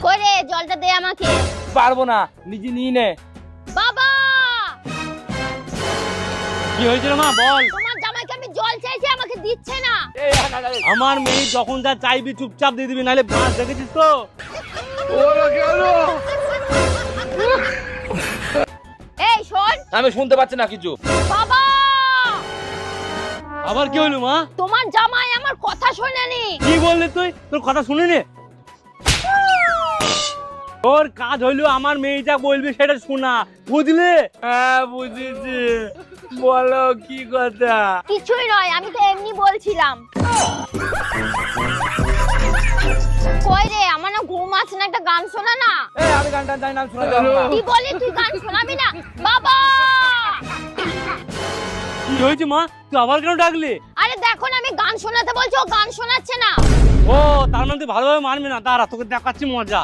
কই রে জলটা দে আমাকে। পারবো না, নিজে নিয়ে নে। বাবা কি হয়েছিল মা বল। তোমার জামাইকে আমি জল চাইছি আমাকে দিচ্ছে না। আমার মেয়ে যখন যা চাইবি চুপচাপ দিয়ে দিবি, নাহলে বাঁশ দেখেছিস তো। এই শোন। আমি শুনতে পাচ্ছি না কিছু। বাবা আবার কি হইলো মা? তোমার জামাই আমার কথা শোনেনি। কি বললি তুই? তোর কথা শুনিনি? তোর কাজ হইলো আমার মেয়ে যা বলবি সেটা শোনা, বুঝলে? হ্যাঁ বুঝেছি, বলো কি কথা। কিছুই নয়, আমি তো এমনি বলছিলাম। কই রে আমার না ঘুম আসছে না, একটা গান শোনা না। এই আমি গানটা জানি না, আমি শোনাতে পারবো না। কি বলি তুই গান শোনাবি না? বাবা কি হয়েছে মা? তুই আবার কেন ডাকলি? আরে দেখো না আমি গান শোনাতে বলছি, ও গান শোনাচ্ছে না। ও তার মানে তুই ভালোভাবে মানবি না, দাঁড়া তোকে দেখাচ্ছি মজা।